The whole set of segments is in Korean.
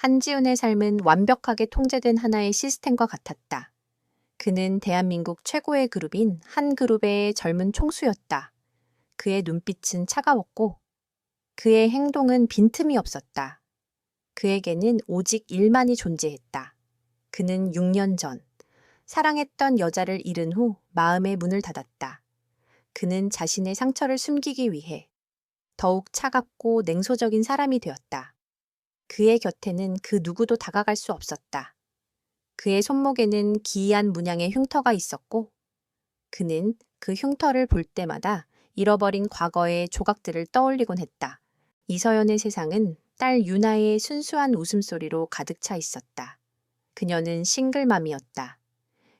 한지훈의 삶은 완벽하게 통제된 하나의 시스템과 같았다. 그는 대한민국 최고의 그룹인 한 그룹의 젊은 총수였다. 그의 눈빛은 차가웠고 그의 행동은 빈틈이 없었다. 그에게는 오직 일만이 존재했다. 그는 6년 전 사랑했던 여자를 잃은 후 마음의 문을 닫았다. 그는 자신의 상처를 숨기기 위해 더욱 차갑고 냉소적인 사람이 되었다. 그의 곁에는 그 누구도 다가갈 수 없었다. 그의 손목에는 기이한 문양의 흉터가 있었고 그는 그 흉터를 볼 때마다 잃어버린 과거의 조각들을 떠올리곤 했다. 이서연의 세상은 딸 유나의 순수한 웃음소리로 가득 차 있었다. 그녀는 싱글맘이었다.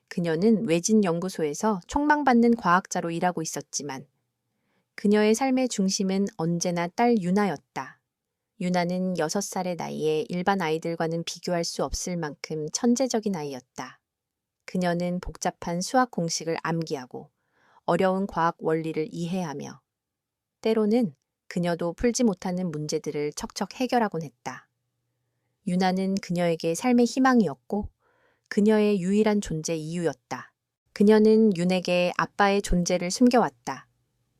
그녀는 외진 연구소에서 촉망받는 과학자로 일하고 있었지만 그녀의 삶의 중심은 언제나 딸 유나였다. 유나는 6살의 나이에 일반 아이들과는 비교할 수 없을 만큼 천재적인 아이였다. 그녀는 복잡한 수학 공식을 암기하고 어려운 과학 원리를 이해하며 때로는 그녀도 풀지 못하는 문제들을 척척 해결하곤 했다. 유나는 그녀에게 삶의 희망이었고 그녀의 유일한 존재 이유였다. 그녀는 윤에게 아빠의 존재를 숨겨왔다.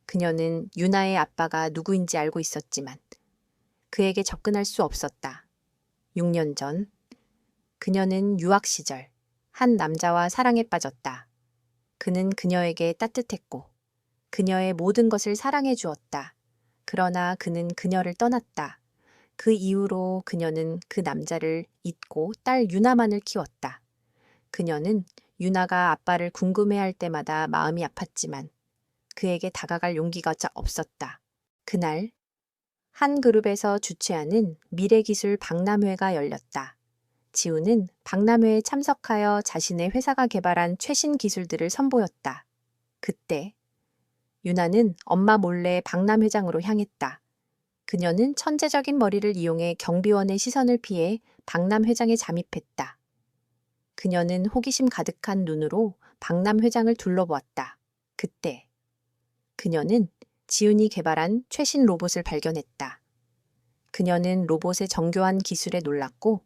그녀는 유나의 아빠가 누구인지 알고 있었지만 그에게 접근할 수 없었다. 6년 전 그녀는 유학 시절 한 남자와 사랑에 빠졌다. 그는 그녀에게 따뜻했고 그녀의 모든 것을 사랑해 주었다. 그러나 그는 그녀를 떠났다. 그 이후로 그녀는 그 남자를 잊고 딸 유나만을 키웠다. 그녀는 유나가 아빠를 궁금해할 때마다 마음이 아팠지만 그에게 다가갈 용기가 없었다. 그날 한 그룹에서 주최하는 미래기술 박람회가 열렸다. 지우는 박람회에 참석하여 자신의 회사가 개발한 최신 기술들을 선보였다. 그때 유나는 엄마 몰래 박람회장으로 향했다. 그녀는 천재적인 머리를 이용해 경비원의 시선을 피해 박람회장에 잠입했다. 그녀는 호기심 가득한 눈으로 박람회장을 둘러보았다. 그때 그녀는 지훈이 개발한 최신 로봇을 발견했다. 그녀는 로봇의 정교한 기술에 놀랐고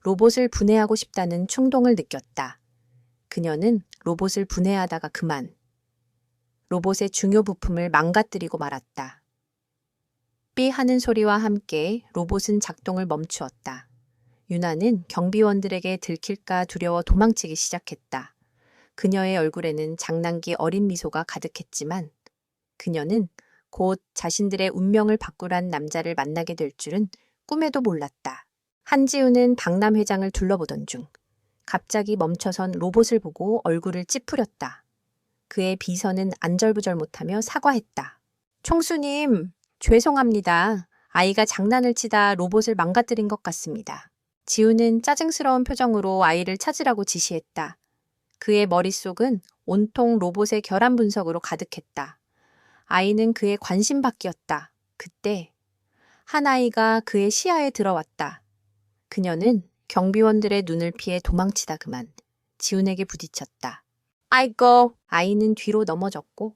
로봇을 분해하고 싶다는 충동을 느꼈다. 그녀는 로봇을 분해하다가 그만 로봇의 중요 부품을 망가뜨리고 말았다. 삐 하는 소리와 함께 로봇은 작동을 멈추었다. 유나는 경비원들에게 들킬까 두려워 도망치기 시작했다. 그녀의 얼굴에는 장난기 어린 미소가 가득했지만 그녀는 곧 자신들의 운명을 바꾸란 남자를 만나게 될 줄은 꿈에도 몰랐다. 한지우는 박람회장을 둘러보던 중 갑자기 멈춰선 로봇을 보고 얼굴을 찌푸렸다. 그의 비서는 안절부절 못하며 사과했다. 총수님, 죄송합니다. 아이가 장난을 치다 로봇을 망가뜨린 것 같습니다. 지우는 짜증스러운 표정으로 아이를 찾으라고 지시했다. 그의 머릿속은 온통 로봇의 결함 분석으로 가득했다. 아이는 그의 관심밖이었다. 그때 한 아이가 그의 시야에 들어왔다. 그녀는 경비원들의 눈을 피해 도망치다 그만 지훈에게 부딪혔다. 아이고! 아이는 뒤로 넘어졌고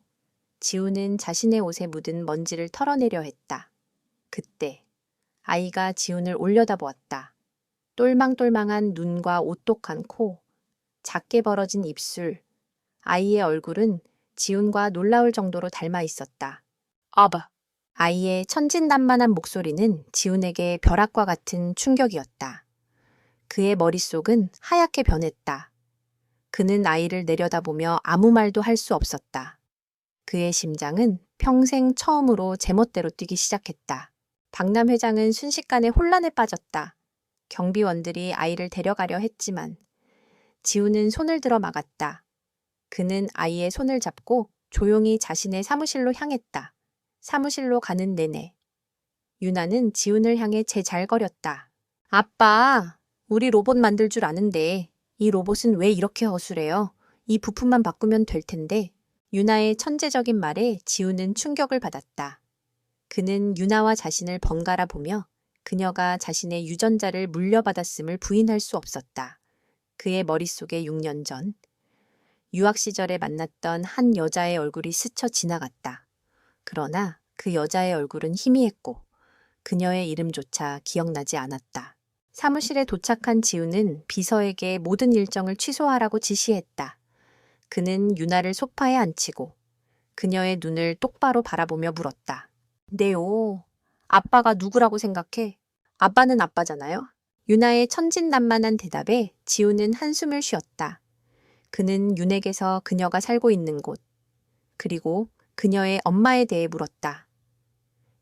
지훈은 자신의 옷에 묻은 먼지를 털어내려 했다. 그때 아이가 지훈을 올려다보았다. 똘망똘망한 눈과 오똑한 코, 작게 벌어진 입술, 아이의 얼굴은 지훈과 놀라울 정도로 닮아 있었다. 아바. 아이의 천진난만한 목소리는 지훈에게 벼락과 같은 충격이었다. 그의 머릿속은 하얗게 변했다. 그는 아이를 내려다보며 아무 말도 할 수 없었다. 그의 심장은 평생 처음으로 제멋대로 뛰기 시작했다. 박람회장은 순식간에 혼란에 빠졌다. 경비원들이 아이를 데려가려 했지만 지훈은 손을 들어 막았다. 그는 아이의 손을 잡고 조용히 자신의 사무실로 향했다. 사무실로 가는 내내 유나는 지훈을 향해 제잘거렸다. 아빠, 우리 로봇 만들 줄 아는데 이 로봇은 왜 이렇게 허술해요? 이 부품만 바꾸면 될 텐데. 유나의 천재적인 말에 지훈은 충격을 받았다. 그는 유나와 자신을 번갈아 보며 그녀가 자신의 유전자를 물려받았음을 부인할 수 없었다. 그의 머릿속에 6년 전 유학 시절에 만났던 한 여자의 얼굴이 스쳐 지나갔다. 그러나 그 여자의 얼굴은 희미했고 그녀의 이름조차 기억나지 않았다. 사무실에 도착한 지우는 비서에게 모든 일정을 취소하라고 지시했다. 그는 유나를 소파에 앉히고 그녀의 눈을 똑바로 바라보며 물었다. 네오, 아빠가 누구라고 생각해? 아빠는 아빠잖아요. 유나의 천진난만한 대답에 지우는 한숨을 쉬었다. 그는 윤에게서 그녀가 살고 있는 곳, 그리고 그녀의 엄마에 대해 물었다.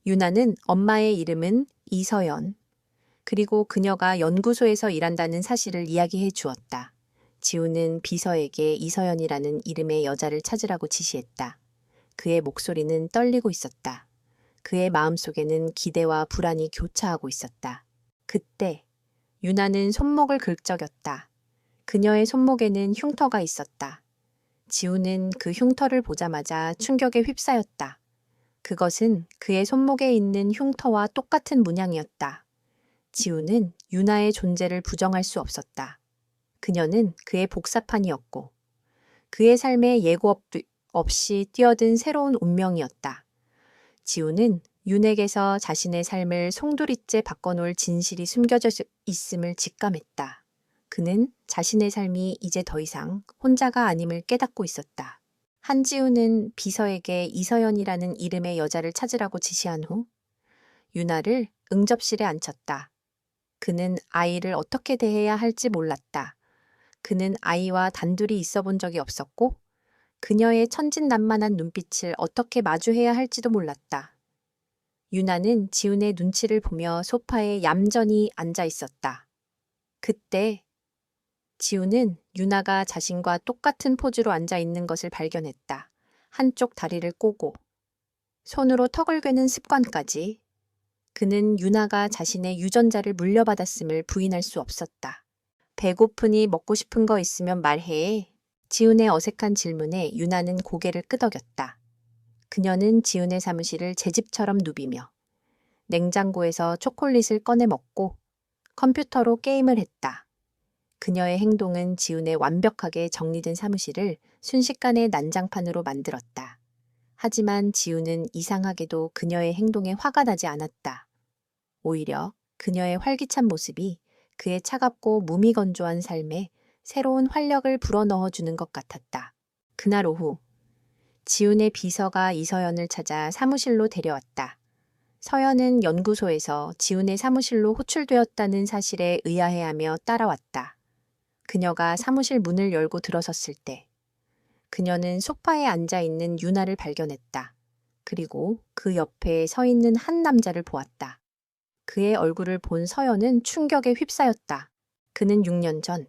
유나는 엄마의 이름은 이서연, 그리고 그녀가 연구소에서 일한다는 사실을 이야기해 주었다. 지우는 비서에게 이서연이라는 이름의 여자를 찾으라고 지시했다. 그의 목소리는 떨리고 있었다. 그의 마음속에는 기대와 불안이 교차하고 있었다. 그때 유나는 손목을 긁적였다. 그녀의 손목에는 흉터가 있었다. 지우는 그 흉터를 보자마자 충격에 휩싸였다. 그것은 그의 손목에 있는 흉터와 똑같은 문양이었다. 지우는 유나의 존재를 부정할 수 없었다. 그녀는 그의 복사판이었고 그의 삶에 예고 없이 뛰어든 새로운 운명이었다. 지우는 윤에게서 자신의 삶을 송두리째 바꿔놓을 진실이 숨겨져 있음을 직감했다. 그는 자신의 삶이 이제 더 이상 혼자가 아님을 깨닫고 있었다. 한지우는 비서에게 이서연이라는 이름의 여자를 찾으라고 지시한 후 유나를 응접실에 앉혔다. 그는 아이를 어떻게 대해야 할지 몰랐다. 그는 아이와 단둘이 있어 본 적이 없었고 그녀의 천진난만한 눈빛을 어떻게 마주해야 할지도 몰랐다. 유나는 지훈의 눈치를 보며 소파에 얌전히 앉아 있었다. 그때 지훈은 유나가 자신과 똑같은 포즈로 앉아 있는 것을 발견했다. 한쪽 다리를 꼬고 손으로 턱을 괴는 습관까지. 그는 유나가 자신의 유전자를 물려받았음을 부인할 수 없었다. 배고프니 먹고 싶은 거 있으면 말해. 지훈의 어색한 질문에 유나는 고개를 끄덕였다. 그녀는 지훈의 사무실을 제 집처럼 누비며 냉장고에서 초콜릿을 꺼내 먹고 컴퓨터로 게임을 했다. 그녀의 행동은 지훈의 완벽하게 정리된 사무실을 순식간에 난장판으로 만들었다. 하지만 지훈은 이상하게도 그녀의 행동에 화가 나지 않았다. 오히려 그녀의 활기찬 모습이 그의 차갑고 무미건조한 삶에 새로운 활력을 불어넣어주는 것 같았다. 그날 오후, 지훈의 비서가 이서연을 찾아 사무실로 데려왔다. 서연은 연구소에서 지훈의 사무실로 호출되었다는 사실에 의아해하며 따라왔다. 그녀가 사무실 문을 열고 들어섰을 때 그녀는 소파에 앉아있는 유나를 발견했다. 그리고 그 옆에 서 있는 한 남자를 보았다. 그의 얼굴을 본 서연은 충격에 휩싸였다. 그는 6년 전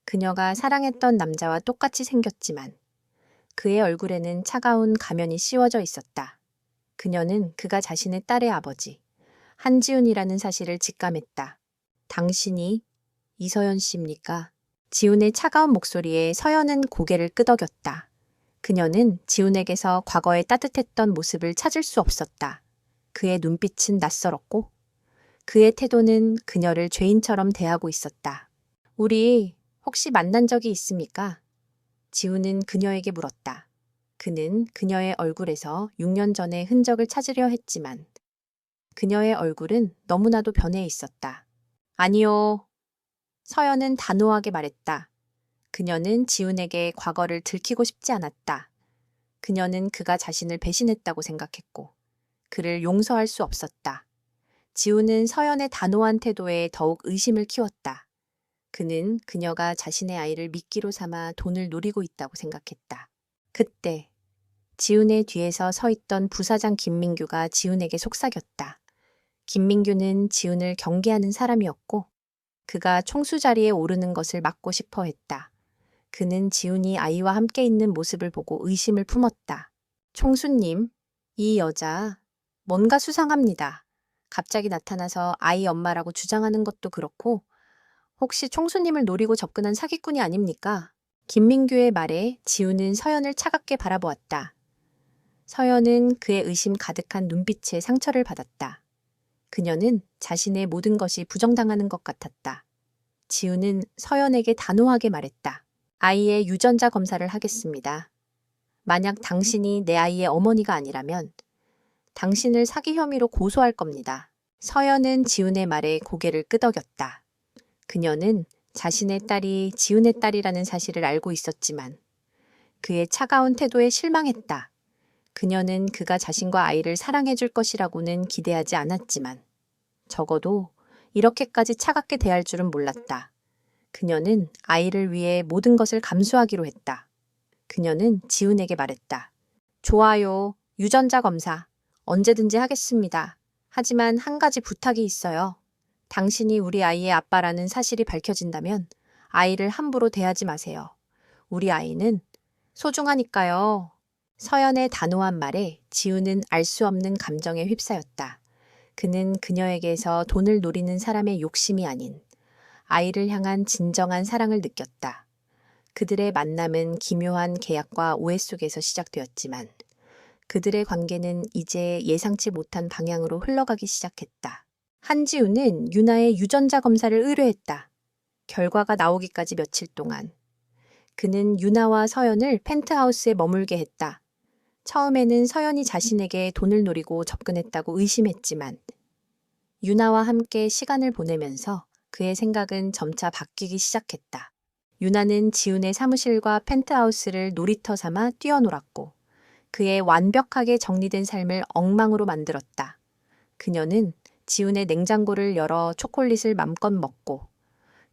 그녀가 사랑했던 남자와 똑같이 생겼지만 그의 얼굴에는 차가운 가면이 씌워져 있었다. 그녀는 그가 자신의 딸의 아버지, 한지훈이라는 사실을 직감했다. 당신이 이서연 씨입니까? 지훈의 차가운 목소리에 서연은 고개를 끄덕였다. 그녀는 지훈에게서 과거의 따뜻했던 모습을 찾을 수 없었다. 그의 눈빛은 낯설었고 그의 태도는 그녀를 죄인처럼 대하고 있었다. 우리 혹시 만난 적이 있습니까? 지훈은 그녀에게 물었다. 그는 그녀의 얼굴에서 6년 전의 흔적을 찾으려 했지만 그녀의 얼굴은 너무나도 변해 있었다. 아니요. 서연은 단호하게 말했다. 그녀는 지훈에게 과거를 들키고 싶지 않았다. 그녀는 그가 자신을 배신했다고 생각했고 그를 용서할 수 없었다. 지훈은 서연의 단호한 태도에 더욱 의심을 키웠다. 그는 그녀가 자신의 아이를 미끼로 삼아 돈을 노리고 있다고 생각했다. 그때 지훈의 뒤에서 서 있던 부사장 김민규가 지훈에게 속삭였다. 김민규는 지훈을 경계하는 사람이었고 그가 총수 자리에 오르는 것을 막고 싶어 했다. 그는 지훈이 아이와 함께 있는 모습을 보고 의심을 품었다. 총수님, 이 여자 뭔가 수상합니다. 갑자기 나타나서 아이 엄마라고 주장하는 것도 그렇고 혹시 총수님을 노리고 접근한 사기꾼이 아닙니까? 김민규의 말에 지훈은 서연을 차갑게 바라보았다. 서연은 그의 의심 가득한 눈빛에 상처를 받았다. 그녀는 자신의 모든 것이 부정당하는 것 같았다. 지훈은 서연에게 단호하게 말했다. 아이의 유전자 검사를 하겠습니다. 만약 당신이 내 아이의 어머니가 아니라면 당신을 사기 혐의로 고소할 겁니다. 서연은 지훈의 말에 고개를 끄덕였다. 그녀는 자신의 딸이 지훈의 딸이라는 사실을 알고 있었지만 그의 차가운 태도에 실망했다. 그녀는 그가 자신과 아이를 사랑해줄 것이라고는 기대하지 않았지만 적어도 이렇게까지 차갑게 대할 줄은 몰랐다. 그녀는 아이를 위해 모든 것을 감수하기로 했다. 그녀는 지훈에게 말했다. 좋아요. 유전자 검사. 언제든지 하겠습니다. 하지만 한 가지 부탁이 있어요. 당신이 우리 아이의 아빠라는 사실이 밝혀진다면 아이를 함부로 대하지 마세요. 우리 아이는 소중하니까요. 서연의 단호한 말에 지훈은 알 수 없는 감정에 휩싸였다. 그는 그녀에게서 돈을 노리는 사람의 욕심이 아닌 아이를 향한 진정한 사랑을 느꼈다. 그들의 만남은 기묘한 계약과 오해 속에서 시작되었지만 그들의 관계는 이제 예상치 못한 방향으로 흘러가기 시작했다. 한지우는 유나의 유전자 검사를 의뢰했다. 결과가 나오기까지 며칠 동안 그는 유나와 서연을 펜트하우스에 머물게 했다. 처음에는 서연이 자신에게 돈을 노리고 접근했다고 의심했지만 유나와 함께 시간을 보내면서 그의 생각은 점차 바뀌기 시작했다. 유나는 지훈의 사무실과 펜트하우스를 놀이터 삼아 뛰어놀았고 그의 완벽하게 정리된 삶을 엉망으로 만들었다. 그녀는 지훈의 냉장고를 열어 초콜릿을 맘껏 먹고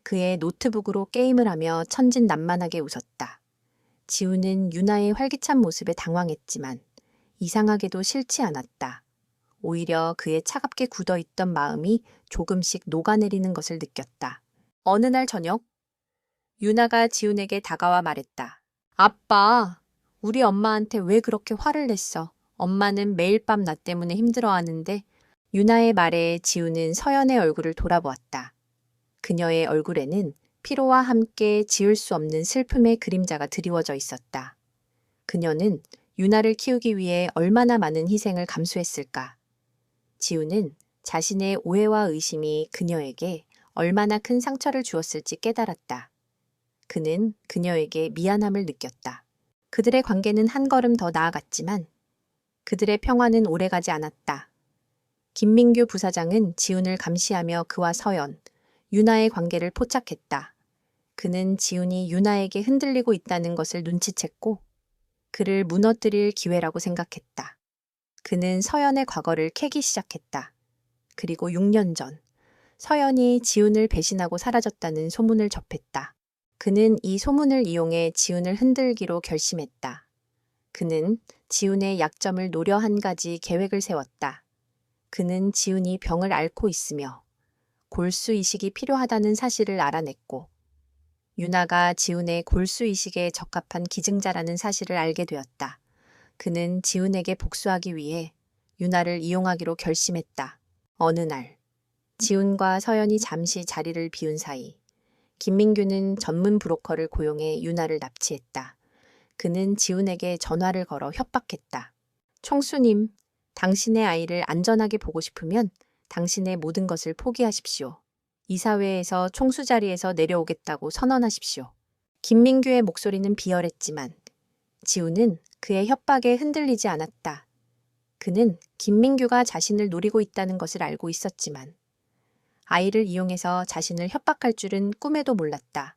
그의 노트북으로 게임을 하며 천진난만하게 웃었다. 지훈은 유나의 활기찬 모습에 당황했지만 이상하게도 싫지 않았다. 오히려 그의 차갑게 굳어있던 마음이 조금씩 녹아내리는 것을 느꼈다. 어느 날 저녁, 유나가 지훈에게 다가와 말했다. 아빠, 우리 엄마한테 왜 그렇게 화를 냈어? 엄마는 매일 밤 나 때문에 힘들어하는데. 유나의 말에 지훈은 서연의 얼굴을 돌아보았다. 그녀의 얼굴에는 피로와 함께 지울 수 없는 슬픔의 그림자가 드리워져 있었다. 그녀는 유나를 키우기 위해 얼마나 많은 희생을 감수했을까? 지훈은 자신의 오해와 의심이 그녀에게 얼마나 큰 상처를 주었을지 깨달았다. 그는 그녀에게 미안함을 느꼈다. 그들의 관계는 한 걸음 더 나아갔지만 그들의 평화는 오래가지 않았다. 김민규 부사장은 지훈을 감시하며 그와 서연, 유나의 관계를 포착했다. 그는 지훈이 유나에게 흔들리고 있다는 것을 눈치챘고 그를 무너뜨릴 기회라고 생각했다. 그는 서연의 과거를 캐기 시작했다. 그리고 6년 전 서연이 지훈을 배신하고 사라졌다는 소문을 접했다. 그는 이 소문을 이용해 지훈을 흔들기로 결심했다. 그는 지훈의 약점을 노려 한 가지 계획을 세웠다. 그는 지훈이 병을 앓고 있으며 골수 이식이 필요하다는 사실을 알아냈고 유나가 지훈의 골수 이식에 적합한 기증자라는 사실을 알게 되었다. 그는 지훈에게 복수하기 위해 유나를 이용하기로 결심했다. 어느 날 지훈과 서연이 잠시 자리를 비운 사이 김민규는 전문 브로커를 고용해 유나를 납치했다. 그는 지훈에게 전화를 걸어 협박했다. 총수님, 당신의 아이를 안전하게 보고 싶으면 당신의 모든 것을 포기하십시오. 이사회에서 총수 자리에서 내려오겠다고 선언하십시오. 김민규의 목소리는 비열했지만 지훈은 그의 협박에 흔들리지 않았다. 그는 김민규가 자신을 노리고 있다는 것을 알고 있었지만 아이를 이용해서 자신을 협박할 줄은 꿈에도 몰랐다.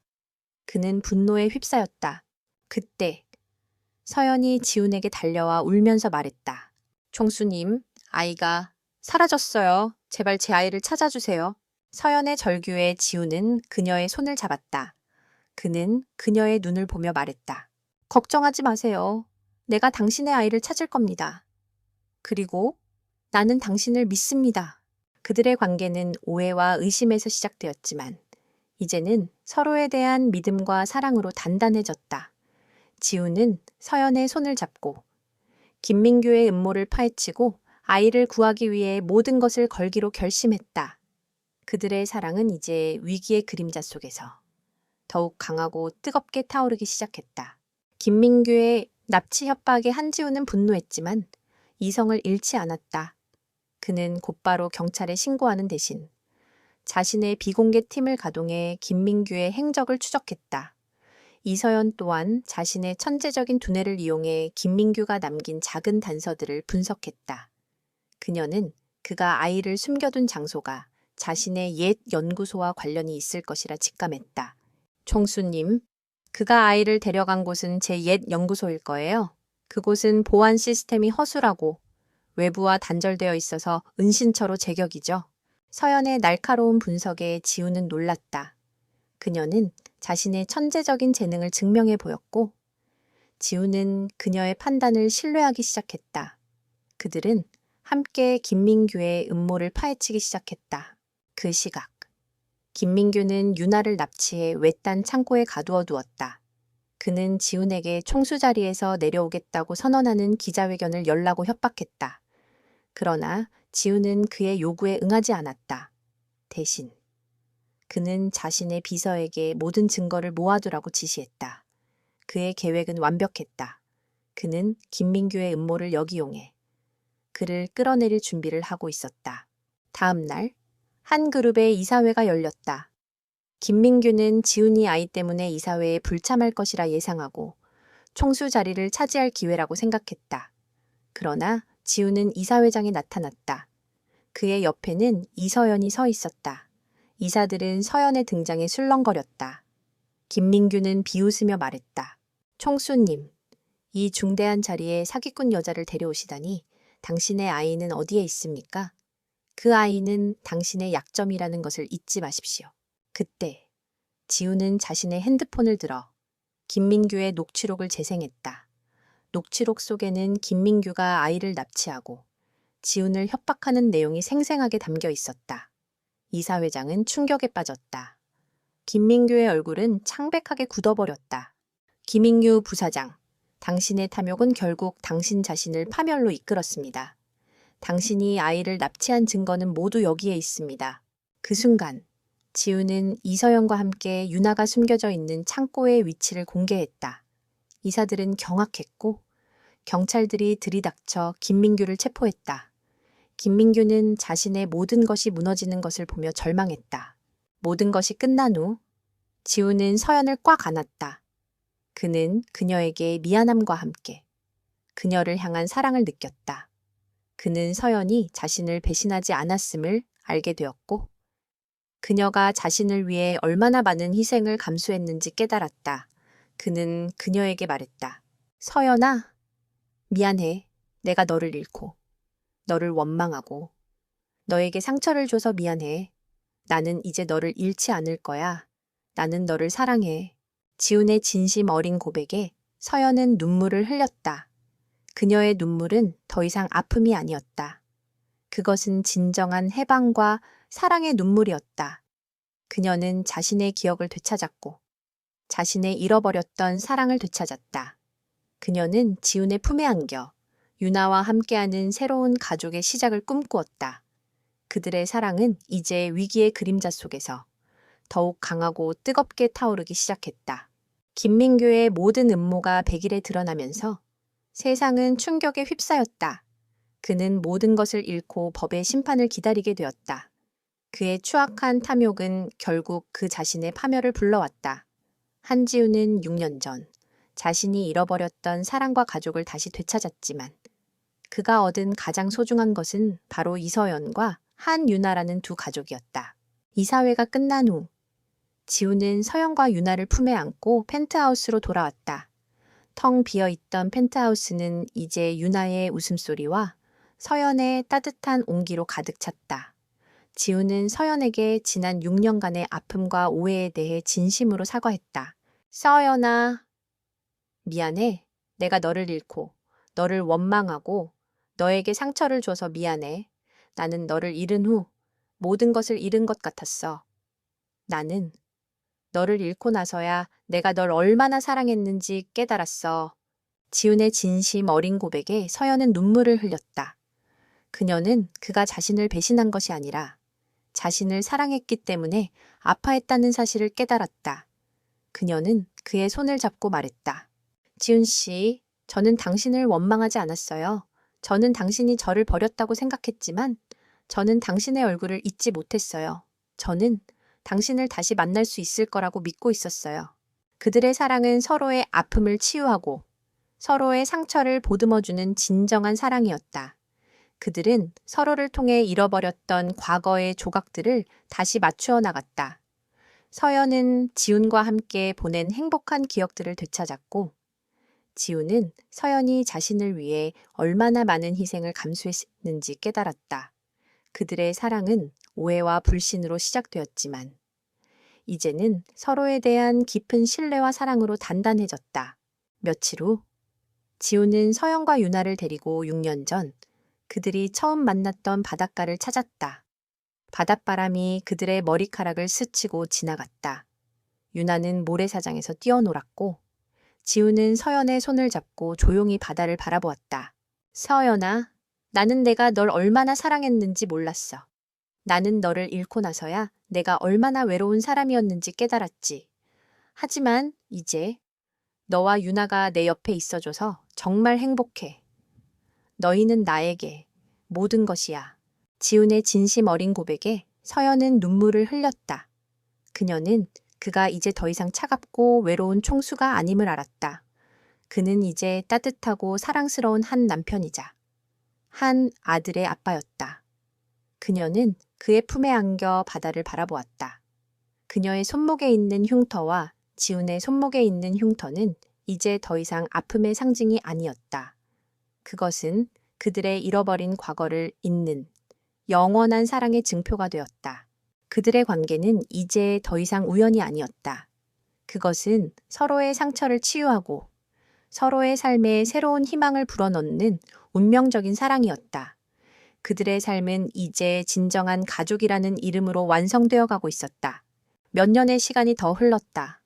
그는 분노에 휩싸였다. 그때 서연이 지훈에게 달려와 울면서 말했다. 총수님, 아이가 사라졌어요. 제발 제 아이를 찾아주세요. 서연의 절규에 지훈은 그녀의 손을 잡았다. 그는 그녀의 눈을 보며 말했다. 걱정하지 마세요. 내가 당신의 아이를 찾을 겁니다. 그리고 나는 당신을 믿습니다. 그들의 관계는 오해와 의심에서 시작되었지만 이제는 서로에 대한 믿음과 사랑으로 단단해졌다. 지훈은 서연의 손을 잡고 김민규의 음모를 파헤치고 아이를 구하기 위해 모든 것을 걸기로 결심했다. 그들의 사랑은 이제 위기의 그림자 속에서 더욱 강하고 뜨겁게 타오르기 시작했다. 김민규의 납치 협박에 한지우는 분노했지만 이성을 잃지 않았다. 그는 곧바로 경찰에 신고하는 대신 자신의 비공개 팀을 가동해 김민규의 행적을 추적했다. 이서연 또한 자신의 천재적인 두뇌를 이용해 김민규가 남긴 작은 단서들을 분석했다. 그녀는 그가 아이를 숨겨둔 장소가 자신의 옛 연구소와 관련이 있을 것이라 직감했다. 총수님, 그가 아이를 데려간 곳은 제 옛 연구소일 거예요. 그곳은 보안 시스템이 허술하고 외부와 단절되어 있어서 은신처로 제격이죠. 서연의 날카로운 분석에 지우는 놀랐다. 그녀는 자신의 천재적인 재능을 증명해 보였고 지우는 그녀의 판단을 신뢰하기 시작했다. 그들은 함께 김민규의 음모를 파헤치기 시작했다. 그 시각, 김민규는 유나를 납치해 외딴 창고에 가두어 두었다. 그는 지훈에게 총수 자리에서 내려오겠다고 선언하는 기자회견을 열라고 협박했다. 그러나 지훈은 그의 요구에 응하지 않았다. 대신 그는 자신의 비서에게 모든 증거를 모아두라고 지시했다. 그의 계획은 완벽했다. 그는 김민규의 음모를 역이용해 그를 끌어내릴 준비를 하고 있었다. 다음 날, 한 그룹의 이사회가 열렸다. 김민규는 지훈이 아이 때문에 이사회에 불참할 것이라 예상하고 총수 자리를 차지할 기회라고 생각했다. 그러나 지훈은 이사회장에 나타났다. 그의 옆에는 이서연이 서 있었다. 이사들은 서연의 등장에 술렁거렸다. 김민규는 비웃으며 말했다. 총수님, 이 중대한 자리에 사기꾼 여자를 데려오시다니 당신의 아이는 어디에 있습니까? 그 아이는 당신의 약점이라는 것을 잊지 마십시오. 그때 지우는 자신의 핸드폰을 들어 김민규의 녹취록을 재생했다. 녹취록 속에는 김민규가 아이를 납치하고 지훈을 협박하는 내용이 생생하게 담겨 있었다. 이사회장은 충격에 빠졌다. 김민규의 얼굴은 창백하게 굳어버렸다. 김민규 부사장, 당신의 탐욕은 결국 당신 자신을 파멸로 이끌었습니다. 당신이 아이를 납치한 증거는 모두 여기에 있습니다. 그 순간 지우는 이서연과 함께 유나가 숨겨져 있는 창고의 위치를 공개했다. 이사들은 경악했고 경찰들이 들이닥쳐 김민규를 체포했다. 김민규는 자신의 모든 것이 무너지는 것을 보며 절망했다. 모든 것이 끝난 후 지우는 서연을 꽉 안았다. 그는 그녀에게 미안함과 함께 그녀를 향한 사랑을 느꼈다. 그는 서연이 자신을 배신하지 않았음을 알게 되었고 그녀가 자신을 위해 얼마나 많은 희생을 감수했는지 깨달았다. 그는 그녀에게 말했다. 서연아, 미안해. 내가 너를 잃고 너를 원망하고 너에게 상처를 줘서 미안해. 나는 이제 너를 잃지 않을 거야. 나는 너를 사랑해. 지훈의 진심 어린 고백에 서연은 눈물을 흘렸다. 그녀의 눈물은 더 이상 아픔이 아니었다. 그것은 진정한 해방과 사랑의 눈물이었다. 그녀는 자신의 기억을 되찾았고 자신의 잃어버렸던 사랑을 되찾았다. 그녀는 지훈의 품에 안겨 유나와 함께하는 새로운 가족의 시작을 꿈꾸었다. 그들의 사랑은 이제 위기의 그림자 속에서 더욱 강하고 뜨겁게 타오르기 시작했다. 김민규의 모든 음모가 백일에 드러나면서 세상은 충격에 휩싸였다. 그는 모든 것을 잃고 법의 심판을 기다리게 되었다. 그의 추악한 탐욕은 결국 그 자신의 파멸을 불러왔다. 한지우는 6년 전 자신이 잃어버렸던 사랑과 가족을 다시 되찾았지만 그가 얻은 가장 소중한 것은 바로 이서연과 한유나라는 두 가족이었다. 이사회가 끝난 후 지우는 서연과 유나를 품에 안고 펜트하우스로 돌아왔다. 텅 비어있던 펜트하우스는 이제 유나의 웃음소리와 서연의 따뜻한 온기로 가득 찼다. 지우는 서연에게 지난 6년간의 아픔과 오해에 대해 진심으로 사과했다. 서연아, 미안해. 내가 너를 잃고 너를 원망하고 너에게 상처를 줘서 미안해. 나는 너를 잃은 후 모든 것을 잃은 것 같았어. 나는 너를 잃고 나서야 내가 널 얼마나 사랑했는지 깨달았어. 지훈의 진심 어린 고백에 서연은 눈물을 흘렸다. 그녀는 그가 자신을 배신한 것이 아니라 자신을 사랑했기 때문에 아파했다는 사실을 깨달았다. 그녀는 그의 손을 잡고 말했다. 지훈 씨, 저는 당신을 원망하지 않았어요. 저는 당신이 저를 버렸다고 생각했지만 저는 당신의 얼굴을 잊지 못했어요. 저는 당신을 다시 만날 수 있을 거라고 믿고 있었어요. 그들의 사랑은 서로의 아픔을 치유하고 서로의 상처를 보듬어주는 진정한 사랑이었다. 그들은 서로를 통해 잃어버렸던 과거의 조각들을 다시 맞추어 나갔다. 서연은 지훈과 함께 보낸 행복한 기억들을 되찾았고, 지훈은 서연이 자신을 위해 얼마나 많은 희생을 감수했는지 깨달았다. 그들의 사랑은 오해와 불신으로 시작되었지만, 이제는 서로에 대한 깊은 신뢰와 사랑으로 단단해졌다. 며칠 후, 지훈은 서연과 유나를 데리고 6년 전 그들이 처음 만났던 바닷가를 찾았다. 바닷바람이 그들의 머리카락을 스치고 지나갔다. 유나는 모래사장에서 뛰어놀았고, 지훈은 서연의 손을 잡고 조용히 바다를 바라보았다. 서연아, 나는 내가 널 얼마나 사랑했는지 몰랐어. 나는 너를 잃고 나서야 내가 얼마나 외로운 사람이었는지 깨달았지. 하지만 이제 너와 유나가 내 옆에 있어줘서 정말 행복해. 너희는 나에게 모든 것이야. 지훈의 진심 어린 고백에 서연은 눈물을 흘렸다. 그녀는 그가 이제 더 이상 차갑고 외로운 총수가 아님을 알았다. 그는 이제 따뜻하고 사랑스러운 한 남편이자 한 아들의 아빠였다. 그녀는 그의 품에 안겨 바다를 바라보았다. 그녀의 손목에 있는 흉터와 지훈의 손목에 있는 흉터는 이제 더 이상 아픔의 상징이 아니었다. 그것은 그들의 잃어버린 과거를 잇는 영원한 사랑의 증표가 되었다. 그들의 관계는 이제 더 이상 우연이 아니었다. 그것은 서로의 상처를 치유하고 서로의 삶에 새로운 희망을 불어넣는 운명적인 사랑이었다. 그들의 삶은 이제 진정한 가족이라는 이름으로 완성되어 가고 있었다. 몇 년의 시간이 더 흘렀다.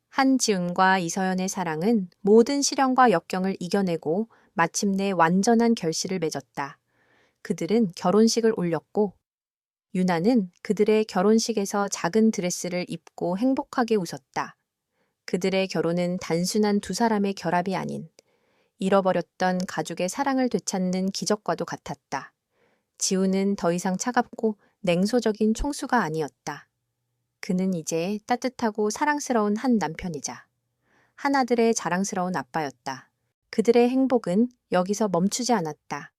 한지훈과 이서연의 사랑은 모든 시련과 역경을 이겨내고 마침내 완전한 결실을 맺었다. 그들은 결혼식을 올렸고, 유나는 그들의 결혼식에서 작은 드레스를 입고 행복하게 웃었다. 그들의 결혼은 단순한 두 사람의 결합이 아닌 잃어버렸던 가족의 사랑을 되찾는 기적과도 같았다. 지훈은 더 이상 차갑고 냉소적인 총수가 아니었다. 그는 이제 따뜻하고 사랑스러운 한 남편이자 한 아들의 자랑스러운 아빠였다. 그들의 행복은 여기서 멈추지 않았다.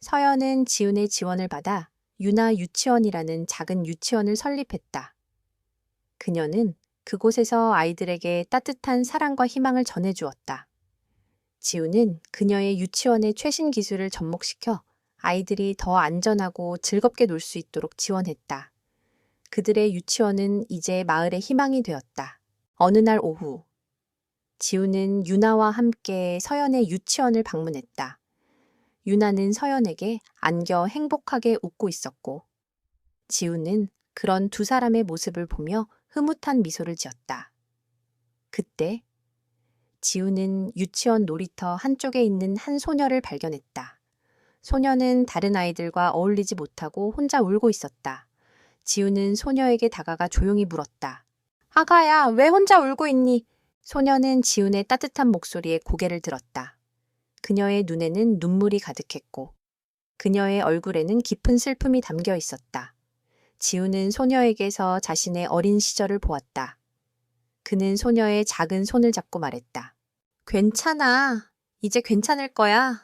서연은 지훈의 지원을 받아 유나 유치원이라는 작은 유치원을 설립했다. 그녀는 그곳에서 아이들에게 따뜻한 사랑과 희망을 전해주었다. 지훈은 그녀의 유치원의 최신 기술을 접목시켜 아이들이 더 안전하고 즐겁게 놀 수 있도록 지원했다. 그들의 유치원은 이제 마을의 희망이 되었다. 어느 날 오후, 지훈은 유나와 함께 서연의 유치원을 방문했다. 유나는 서연에게 안겨 행복하게 웃고 있었고, 지훈은 그런 두 사람의 모습을 보며 흐뭇한 미소를 지었다. 그때 지훈은 유치원 놀이터 한쪽에 있는 한 소녀를 발견했다. 소녀는 다른 아이들과 어울리지 못하고 혼자 울고 있었다. 지훈은 소녀에게 다가가 조용히 물었다. 아가야, 왜 혼자 울고 있니? 소녀는 지훈의 따뜻한 목소리에 고개를 들었다. 그녀의 눈에는 눈물이 가득했고 그녀의 얼굴에는 깊은 슬픔이 담겨 있었다. 지훈은 소녀에게서 자신의 어린 시절을 보았다. 그는 소녀의 작은 손을 잡고 말했다. 괜찮아. 이제 괜찮을 거야.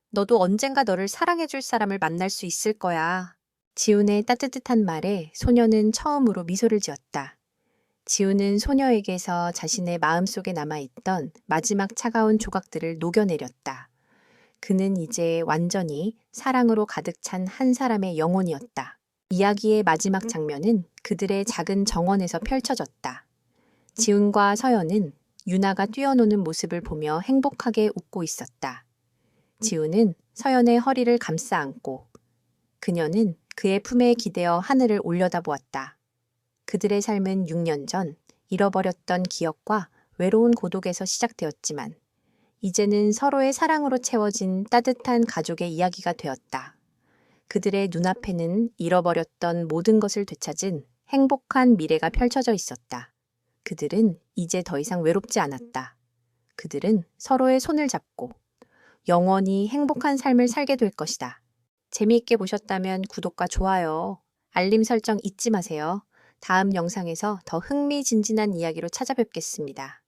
너도 언젠가 너를 사랑해줄 사람을 만날 수 있을 거야. 지훈의 따뜻한 말에 소녀는 처음으로 미소를 지었다. 지훈은 소녀에게서 자신의 마음속에 남아있던 마지막 차가운 조각들을 녹여내렸다. 그는 이제 완전히 사랑으로 가득 찬 한 사람의 영혼이었다. 이야기의 마지막 장면은 그들의 작은 정원에서 펼쳐졌다. 지훈과 서연은 유나가 뛰어노는 모습을 보며 행복하게 웃고 있었다. 지훈은 서연의 허리를 감싸 안고 그녀는 그의 품에 기대어 하늘을 올려다보았다. 그들의 삶은 6년 전 잃어버렸던 기억과 외로운 고독에서 시작되었지만 이제는 서로의 사랑으로 채워진 따뜻한 가족의 이야기가 되었다. 그들의 눈앞에는 잃어버렸던 모든 것을 되찾은 행복한 미래가 펼쳐져 있었다. 그들은 이제 더 이상 외롭지 않았다. 그들은 서로의 손을 잡고 영원히 행복한 삶을 살게 될 것이다. 재미있게 보셨다면 구독과 좋아요, 알림 설정 잊지 마세요. 다음 영상에서 더 흥미진진한 이야기로 찾아뵙겠습니다.